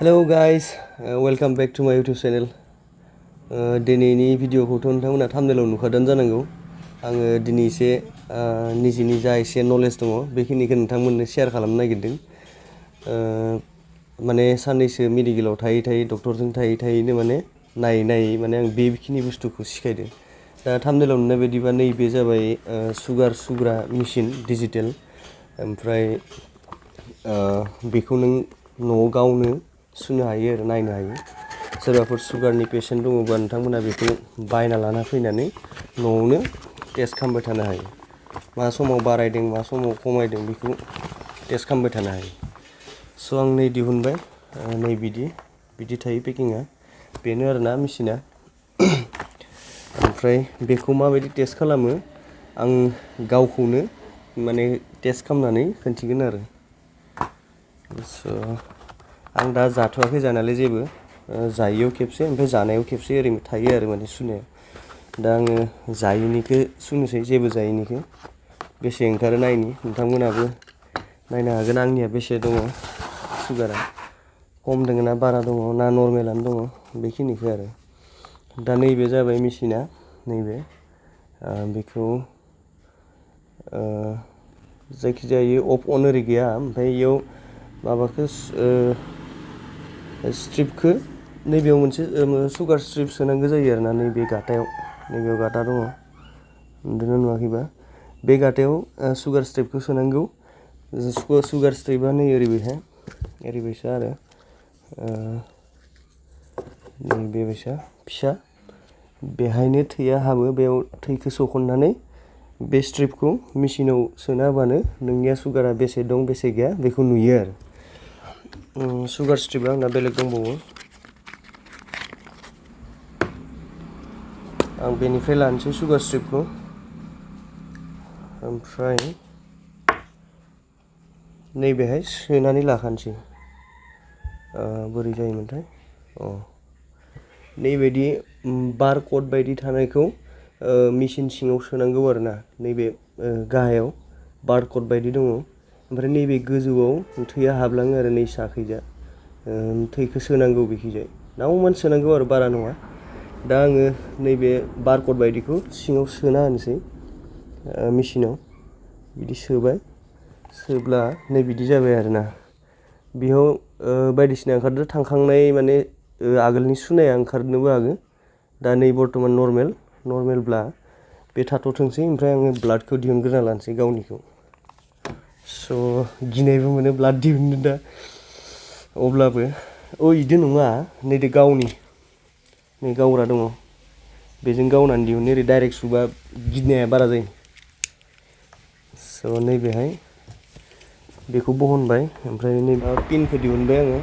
Hello guys, welcome back to my YouTube channel. दिनैनि भिडिअखौथ' नोंथांमोना थाम्बनेलाव नुखादों जानांगौ। आङो दिनै एसे निजेनि जा एसे नलेज दङ बेखिनिखौ नोंथांमोननो शेयार खालामनो नागिरदों। माने साननैसो मेडिकेलाव थायै डक्टरजों थायैनो माने नायै माने आं बेखिनि बुस्थुखौ सिखायदों। दा थाम्बनेलाव नुनाय बायदिबा नैबे जाबाय सुगार सुग्रा मेचिन डिजिटेल। ओमफ्राय बेखौ नों न'आव गावनो सुनो हायो आरो नायनो हायो। सोरबाफोर सुगारनि पेसेन्ट दङबा नोंथांमोना बेखौ बायना लाना फैनानै न'आवनो टेस्ट खालामबाय थानो हायो। मा समाव बारायदों मा समाव खमायदों बेखौ टेस्ट खालामबाय थानो हायो। स' आं नै दिहुनबाय नै बिदि थायो पेकिंआ। बेनो आरोना मेचिना। ओमफ्राय बेखौ माबायदि टेस्ट खालामो आं गावखौनो माने टेस्ट खालामनानै खोन्थिगोन आरो। स' आं दा जाथ'वाखै जानायालाय जेबो जायैयाव खेबसे ओमफ्राय जानायाव खेबसे ओरैनो थायो आरो माने सुनाया। दा आङो जायैनिखौ सुनोसै जेबो जायैनिखौ बेसे ओंखारो नायनि। नोंथांमोनाबो नायनो हागोन आंनिया बेसे दङ सुगारा, खम दङ ना बारा दङ ना नर्मेलानो दङ बेखिनिखौ आरो। दा नैबे जाबाय मेचिना नैबे बेखौ जायखिजाया अफ अन ओरै गैया। ओमफ्राय इयाव माबाखौ स्ट्रिपखौ नैबेयाव मोनसे सुगार स्ट्रिप सोनांगौ जायो आरोना। नैबे गाथायाव नैबेयाव गाथा दङ नुदोंना नुवाखैबा बे गाथायाव सुगार स्ट्रिपखौ सोनांगौ। सुगार स्ट्रिपआ नै ओरैबायसा आरो बेबायसा फिसा बेहायनो थैया हाबो। बेयाव थैखौ सोखननानै बे स्ट्रिपखौ मेचिनाव सोना होबानो नोंनिया सुगारा बेसे दं बेसे गैया बेखौ नुयो आरो। सुगार स्ट्रिपआ आंना बेलेग दंबावो। आं बेनिफ्राय लानोसै सुगार स्ट्रिपखौ। ओमफ्राय नैबेहाय सोनानै लाखानोसै। बोरै जायोमोनथाय नैबायदि बार कड बायदि थानायखौ मेचिन सिङाव सोनांगौ आरोना। नैबे गाहायाव बार कड बायदि दङ। ओमफ्राय नैबे गोजौआव थैया हाबलाङो आरो नै साखैजा थैखौ सोनांगौ बेखिजाय नावमान सोनांगौ आरो बारा नङा। दा आङो नैबे बार कड बायदिखौ सिङाव सोना होनोसै मेचिनाव। बिदि सोबाय, सोब्ला नै बिदि जाबाय आरोना। बेयाव बायदिसिना ओंखारदो थांखांनाय माने आगोलनि सुनाया ओंखारनोबो हागौ। दा नै बर्थमान नर्मेलब्ला बे थाथ'थोंसै। ओमफ्राय आङो ब्लाडखौ दिहुनग्रोना लानोसै गावनिखौ। स' गिनायबो मोनो ब्लाड दिहुननो दा। अब्लाबो इदि नङा नैदे गावनि नै गावग्रा दङ बेजों गावनानै दिहुनो। ओरै डाइरेक्ट सुबा गिनाया बारा जायो। स' नैबेहाय बेखौ बहनबाय। ओमफ्राय नैबे पिनखौ दिहुनबाय आङो।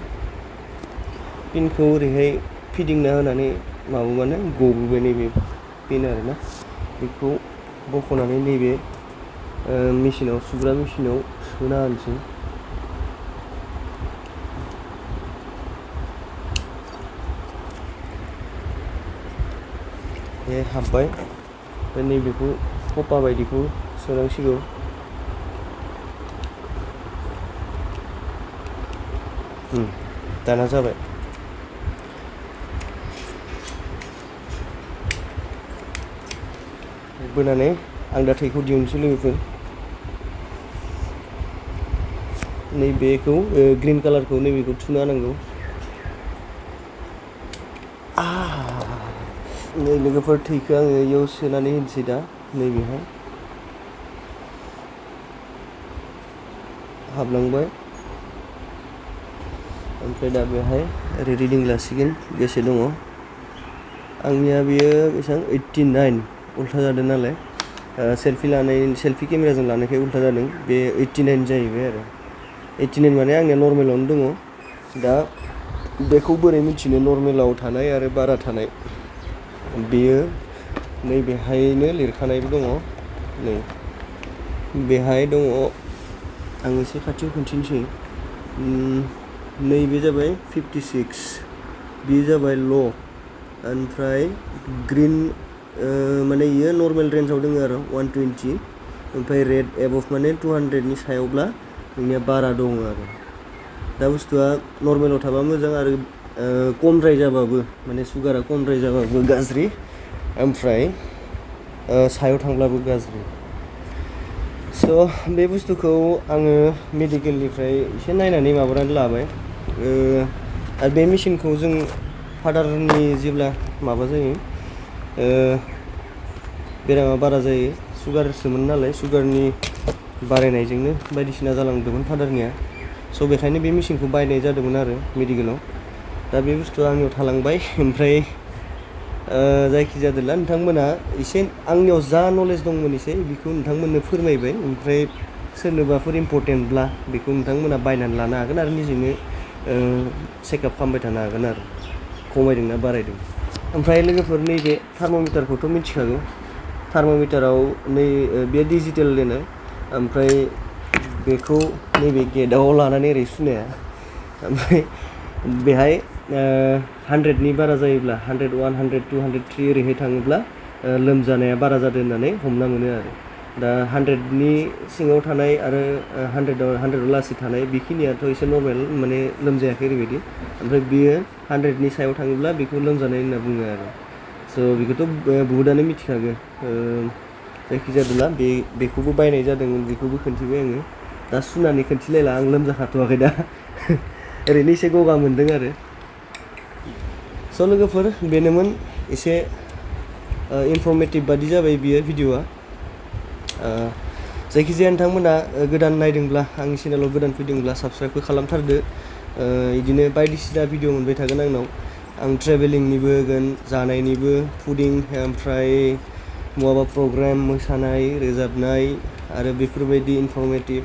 पिनखौ ओरैहाय फिदिंना होनानै माबाबानो गबोबाय नैबे पिन आरोना। बेखौ बख'नानै नैबे मेचिनाव सुग्रा मेचिनाव सोना होनोसै। बे हाबबाय। ओमफ्राय नैबेखौ खपा बायदिखौ सोनांसिगौ। दाना जाबाय। बोनानै आं दा थैखौ दिहुननोसै लोगोफोर। नैबेखौ ग्रिन कालारखौ नैबेखौ थुना होनांगौ। नै लोगोफोर थैखौ आङो इयाव सोनानै होनोसै दा नैबेहाय हाबलांबाय। ओमफ्राय दा बेहाय ओरै रिडिं लासिगोन बेसे दङ। आंनिया बेयो बेसेबां 89 उल्था जादों नालाय सेल्फि केमेराजों लानायखाय उल्था जादों। बे 89 जाहैबाय आरो। 89 माने आंनिया नर्मेलावनो दङ। दा बेखौ बोरै मिथिनो नर्मेलाव थानाय आरो बारा थानाय बेयो नैबेहायनो लिरखानायबो दङ। नै बेहाय दङ। आं एसे खाथियाव खोन्थिनोसै। नैबे जाबाय 56 बेयो जाबाय ल'। ओमफ्राय ग्रिन माने इयो नर्मेल रेन्जआव दङ आरो 120। ओमफ्राय रेड एबभ माने 200नि सायावब्ला नोंनिया बारा दङ आरो। दा बुस्थुआ नर्मेलाव थाबा मोजां आरो खमद्राय जाबाबो माने सुगारा खमद्राय जाबाबो गाज्रि ओमफ्राय सायाव थांब्लाबो गाज्रि स' बे बुस्थुखौ आङो मेडिकेलनिफ्राय एसे नायनानै माबानानै लाबाय आरो बे मेचिनखौ जों फादारनि जेब्ला माबा जायो बेरामा बारा जायो सुगारसोमोन नालाय सुगारनि बारायनायजोंनो बायदिसिना जालांदोंमोन फादारनिया स' बेखायनो बे मेचिनखौ बायनाय जादोंमोन आरो मेडिकेलाव दा बे बुस्थुआ आंनियाव थालांबाय ओमफ्राय जायखिजादोला नोंथांमोना एसे आंनियाव जा नलेज दंमोन एसे बेखौ नोंथांमोननो फोरमायबाय ओमफ्राय सोरनोबाफोर इम्परटेन्टब्ला बेखौ नोंथांमोना बायनानै लानो हागोन आरो निजेनो चेकआप खालामबाय थानो हागोन आरो खमायदोंना बारायदों ओमफ्राय लोगोफोर नैबे थार्म'मिटारखौथ' मिथिखागौ थार्म'मिटाराव बे डिजिटेल दोनो ओमफ्राय बेखौ नैबे गेटआव लानानै ओरै सुनाया ओमफ्राय बेहाय 100नि बारा जायोब्ला 101, 102, 103 ओरैहाय थाङोब्ला लोमजानाया बारा जादों होननानै हमना मोनो आरो दा 100नि सिङाव थानाय आरो 100आव लासै थानाय बेखिनियाथ' एसे नर्मेल माने लोमजायाखै ओरैबायदि ओमफ्राय बियो 100नि सायाव थाङोब्ला बेखौ लोमजानाय होनना बुङो आरो स' बेखौथ' बहुतआनो मिथिखागौ जायखिजादोला बेखौबो बायनाय जादोंमोन बेखौबो खोन्थिबाय आङो दा सुनानै खोन्थिलायला आं लोमजाखाथ'वाखै दा ओरैनो एसे गगा मोन्दों आरो स' लोगोफोर बेनोमोन एसे इनफर्मेटिभ बादि जाबाय बियो भिडिअ'आ जायखिजाया नोंथांमोना गोदान नायदोंब्ला आंनि चेनेलाव गोदान फैदोंब्ला साबस्क्राइबबो खालामथारदो बिदिनो बायदिसिना भिडिअ मोनबाय थागोन आंनाव आं ट्रेभेलिंनिबो होगोन जानायनिबो फुडिं ओमफ्राय बहाबा प्रग्राम मोसानाय रोजाबनाय आरो बेफोरबायदि इनफर्मेटिभ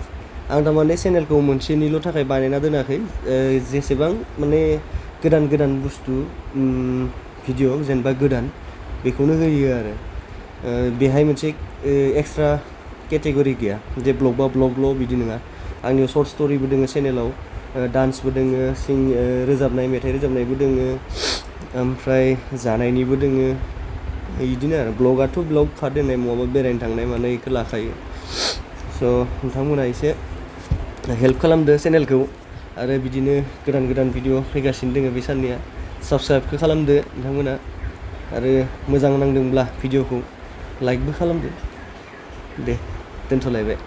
आं थारमाने चेनेलखौ मोनसेनिल' थाखाय बानायना दोनाखै जेसेबां माने गोदान गोदान बुस्थु भिडिअ जेनेबा गोदान बेखौनो होयो आरो बेहाय मोनसे एक्सट्रा केटेगरि गैया जे ब्लग बा ब्लगल' बिदि नङा आंनियाव सर्ट स्ट'रिबो दोङो चेनेलाव डान्सबो दोङो रोजाबनाय मेथाइ रोजाबनायबो दोङो ओमफ्राय जानायनिबो दोङो बिदिनो आरो ब्लगआथ' ब्लग खार दोननाय बहाबा बेरायनो थांनाय मानाय बेखौ लाखायो स' नोंथांमोना एसे हेल्प खालामदो चेनेलखौ आरो बिदिनो गोदान गोदान भिडिअ फैगासिनो दोङो बे साननिया साबस्क्राइबखौ खालामदो नोंथांमोना आरो मोजां नांदोंब्ला भिडिअखौ लाइकबो खालामदो दे दोनथ'लायबाय